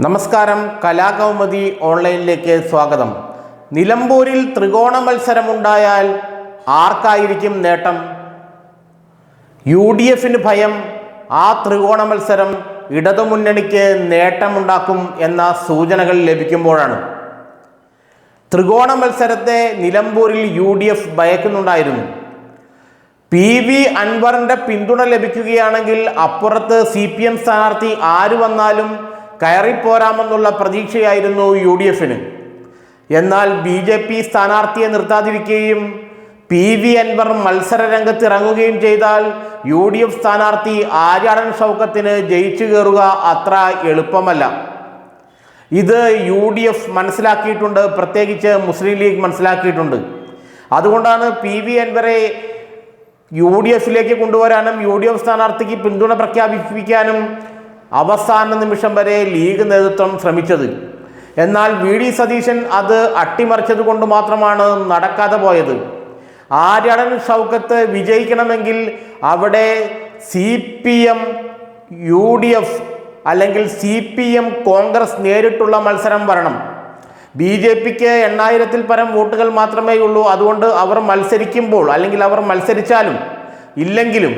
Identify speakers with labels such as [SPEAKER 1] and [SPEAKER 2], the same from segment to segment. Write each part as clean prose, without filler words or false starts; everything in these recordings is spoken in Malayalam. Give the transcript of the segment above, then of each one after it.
[SPEAKER 1] നമസ്കാരം, കലാകൗമുദി ഓൺലൈനിലേക്ക് സ്വാഗതം. നിലമ്പൂരിൽ ത്രികോണ മത്സരമുണ്ടായാൽ ആർക്കായിരിക്കും നേട്ടം? UDFന് ഭയം ആ ത്രികോണ മത്സരം ഇടതുമുന്നണിക്ക് നേട്ടമുണ്ടാക്കും എന്ന സൂചനകൾ ലഭിക്കുമ്പോഴാണ്. ത്രികോണ മത്സരത്തെ നിലമ്പൂരിൽ UDF ഭയക്കുന്നുണ്ടായിരുന്നു. PV അൻവറിൻ്റെ പിന്തുണ ലഭിക്കുകയാണെങ്കിൽ അപ്പുറത്ത് CPM സ്ഥാനാർത്ഥി ആര് വന്നാലും കയറിപ്പോരാമെന്നുള്ള പ്രതീക്ഷയായിരുന്നു UDFന്. എന്നാൽ BJP സ്ഥാനാർത്ഥിയെ നിർത്താതിരിക്കുകയും PV അൻവർ മത്സര രംഗത്ത് ഇറങ്ങുകയും ചെയ്താൽ UDF സ്ഥാനാർത്ഥി ആര്യാടൻ ഷൗക്കത്തിന് ജയിച്ചു കയറുക അത്ര എളുപ്പമല്ല. ഇത് UDF മനസ്സിലാക്കിയിട്ടുണ്ട്, പ്രത്യേകിച്ച് മുസ്ലിം ലീഗ് മനസ്സിലാക്കിയിട്ടുണ്ട്. അതുകൊണ്ടാണ് PV അൻവറെ UDFിലേക്ക് കൊണ്ടുവരാനും UDF സ്ഥാനാർത്ഥിക്ക് പിന്തുണ പ്രഖ്യാപിക്കാനും അവസാന നിമിഷം വരെ ലീഗ് നേതൃത്വം ശ്രമിച്ചത്. എന്നാൽ VD സതീശൻ അത് അട്ടിമറിച്ചത് കൊണ്ട് മാത്രമാണ് നടക്കാതെ പോയത്. ആര്യാടൻ ഷൗക്കത്ത് വിജയിക്കണമെങ്കിൽ അവിടെ CPM UDF അല്ലെങ്കിൽ CPM കോൺഗ്രസ് നേരിട്ടുള്ള മത്സരം വരണം. BJPക്ക് 8000-ൽ പരം വോട്ടുകൾ മാത്രമേ ഉള്ളൂ. അതുകൊണ്ട് അവർ മത്സരിക്കുമ്പോൾ അല്ലെങ്കിൽ അവർ മത്സരിച്ചാലും ഇല്ലെങ്കിലും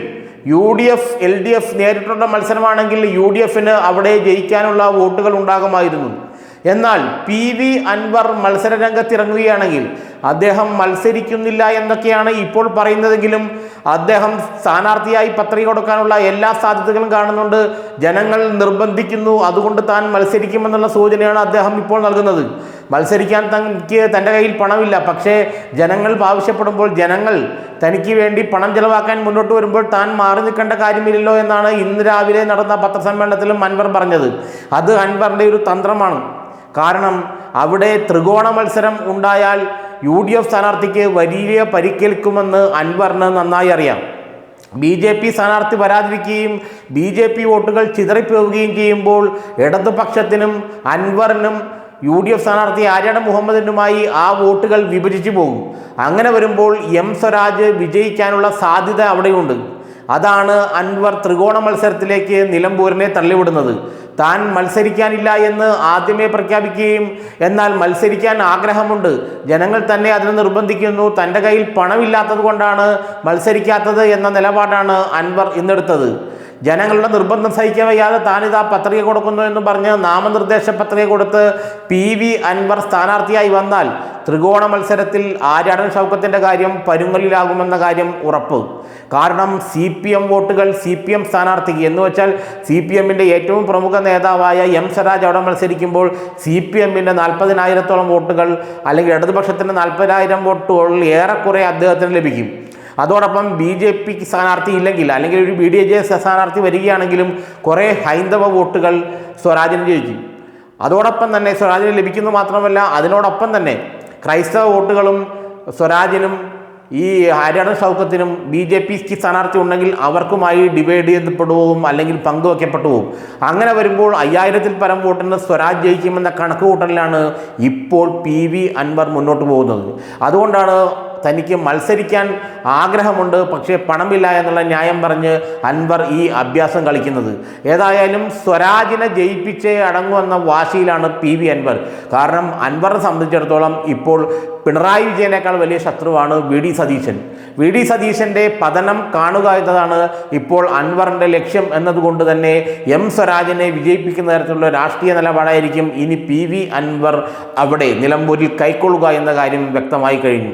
[SPEAKER 1] UDF LDF നേരിട്ടുള്ള മത്സരമാണെങ്കിൽ UDFന് അവിടെ ജയിക്കാനുള്ള വോട്ടുകൾ ഉണ്ടാകുമായിരുന്നു. എന്നാൽ PV അൻവർ മത്സര രംഗത്തിറങ്ങുകയാണെങ്കിൽ അദ്ദേഹം മത്സരിക്കുന്നില്ല എന്നൊക്കെയാണ് ഇപ്പോൾ പറയുന്നതെങ്കിലും അദ്ദേഹം സ്ഥാനാർത്ഥിയായി പത്രിക കൊടുക്കാനുള്ള എല്ലാ സാധ്യതകളും കാണുന്നുണ്ട്. ജനങ്ങൾ നിർബന്ധിക്കുന്നു, അതുകൊണ്ട് താൻ മത്സരിക്കുമെന്നുള്ള സൂചനയാണ് അദ്ദേഹം ഇപ്പോൾ നൽകുന്നത്. മത്സരിക്കാൻ തൻ്റെ കയ്യിൽ പണമില്ല, പക്ഷേ ജനങ്ങൾ ആവശ്യപ്പെടുമ്പോൾ ജനങ്ങൾ തനിക്ക് വേണ്ടി പണം ചെലവാക്കാൻ മുന്നോട്ട് വരുമ്പോൾ താൻ മാറി നിൽക്കേണ്ട കാര്യമില്ലല്ലോ എന്നാണ് ഇന്ന് രാവിലെ നടന്ന പത്രസമ്മേളനത്തിലും അൻവർ പറഞ്ഞത്. അത് അൻവറിൻ്റെ ഒരു തന്ത്രമാണ്. കാരണം അവിടെ ത്രികോണ മത്സരം ഉണ്ടായാൽ UDF സ്ഥാനാർത്ഥിക്ക് വലിയ പരിക്കേൽക്കുമെന്ന് അൻവറിന് നന്നായി അറിയാം. BJP സ്ഥാനാർത്ഥി വരാതിരിക്കുകയും BJP വോട്ടുകൾ ചിതറിപ്പോവുകയും ചെയ്യുമ്പോൾ ഇടതുപക്ഷത്തിനും അൻവറിനും UDF സ്ഥാനാർത്ഥി ആര്യാടൻ മുഹമ്മദിനുമായി ആ വോട്ടുകൾ വിഭജിച്ചു പോകും. അങ്ങനെ വരുമ്പോൾ M സ്വരാജ് വിജയിക്കാനുള്ള സാധ്യത അവിടെയുണ്ട്. അതാണ് അൻവർ ത്രികോണ മത്സരത്തിലേക്ക് നിലമ്പൂരിനെ തള്ളിവിടുന്നത്. താൻ മത്സരിക്കാനില്ല എന്ന് ആദ്യമേ പ്രഖ്യാപിക്കുകയും എന്നാൽ മത്സരിക്കാൻ ആഗ്രഹമുണ്ട്, ജനങ്ങൾ തന്നെ അതിന് നിർബന്ധിക്കുന്നു, തൻ്റെ കയ്യിൽ പണമില്ലാത്തത് കൊണ്ടാണ് മത്സരിക്കാത്തത് എന്ന നിലപാടാണ് അൻവർ ഇന്നെടുത്തത്. ജനങ്ങളുടെ നിർബന്ധം സഹിക്കാൻ വയ്യാതെ താനിതാ പത്രിക കൊടുക്കുന്നു എന്ന് പറഞ്ഞ് നാമനിർദ്ദേശ പത്രിക കൊടുത്ത് PV അൻവർ സ്ഥാനാർത്ഥിയായി വന്നാൽ ത്രികോണ മത്സരത്തിൽ ആര്യാടൻ ഷൗക്കത്തിൻ്റെ കാര്യം പരുങ്ങലിലാകുമെന്ന കാര്യം ഉറപ്പ്. കാരണം CPM വോട്ടുകൾ CPM സ്ഥാനാർത്ഥിക്ക് എന്ന് വെച്ചാൽ CPMൻ്റെ ഏറ്റവും പ്രമുഖ നേതാവായ M സ്വരാജ് അവിടെ മത്സരിക്കുമ്പോൾ CPMൻ്റെ 40,000-ഓളം വോട്ടുകൾ അല്ലെങ്കിൽ ഇടതുപക്ഷത്തിൻ്റെ 40,000 വോട്ടുകൾ ഏറെക്കുറെ അദ്ദേഹത്തിന് ലഭിക്കും. അതോടൊപ്പം BJP സ്ഥാനാർത്ഥി ഇല്ലെങ്കിൽ അല്ലെങ്കിൽ ഒരു BDJ സ്ഥാനാർത്ഥി വരികയാണെങ്കിലും കുറേ ഹൈന്ദവ വോട്ടുകൾ സ്വരാജിന് ജയിക്കും. അതോടൊപ്പം തന്നെ സ്വരാജിന് ലഭിക്കുന്നു മാത്രമല്ല, അതിനോടൊപ്പം തന്നെ ക്രൈസ്തവ വോട്ടുകളും സ്വരാജിനും ഈ ആര്യാടൻ ഷൗക്കത്തിനും BJP സ്ഥാനാർത്ഥി ഉണ്ടെങ്കിൽ അവർക്കുമായി ഡിവൈഡ് ചെയ്യപ്പെടുകയും അല്ലെങ്കിൽ പങ്കുവയ്ക്കപ്പെട്ടു പോകും. അങ്ങനെ വരുമ്പോൾ 5000-ൽ പരം വോട്ടിന് സ്വരാജ് ജയിക്കുമെന്ന കണക്കുകൂട്ടലിലാണ് ഇപ്പോൾ PV അൻവർ മുന്നോട്ട് പോകുന്നത്. അതുകൊണ്ടാണ് തനിക്ക് മത്സരിക്കാൻ ആഗ്രഹമുണ്ട്, പക്ഷേ പണമില്ല എന്നുള്ള ന്യായം പറഞ്ഞ് അൻവർ ഈ അഭ്യാസം കളിക്കുന്നത്. ഏതായാലും സ്വരാജിനെ ജയിപ്പിച്ചേ അടങ്ങുമെന്ന വാശിയിലാണ് PV അൻവർ. കാരണം അൻവറിനെ സംബന്ധിച്ചിടത്തോളം ഇപ്പോൾ പിണറായി വിജയനേക്കാൾ വലിയ ശത്രുവാണ് VD സതീശൻ. VD സതീശൻ്റെ പതനം കാണുക എന്നതാണ് ഇപ്പോൾ അൻവറിൻ്റെ ലക്ഷ്യം എന്നതുകൊണ്ട് തന്നെ M സ്വരാജിനെ വിജയിപ്പിക്കുന്ന തരത്തിലുള്ള രാഷ്ട്രീയ നിലപാടായിരിക്കും ഇനി PV അൻവർ അവിടെ നിലമ്പൂരിൽ കൈക്കൊള്ളുക എന്ന കാര്യം വ്യക്തമായി കഴിഞ്ഞു.